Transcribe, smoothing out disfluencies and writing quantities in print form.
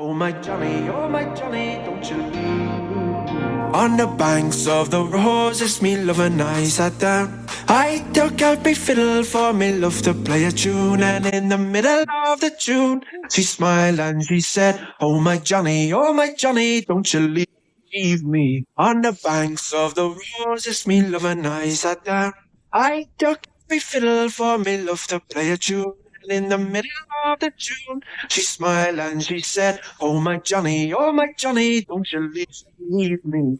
Oh my Johnny, don't you leave. On the banks of the roses, me love and I sat down. I took out my fiddle for me love to play a tune, and in the middle of the tune, she smiled and she said, oh my Johnny, don't you leave me. On the banks of the roses, me love and I sat down. I took out my fiddle for me love to play a tune, and in the middle of the tune, she smiled and she said, oh my Johnny, don't you leave me.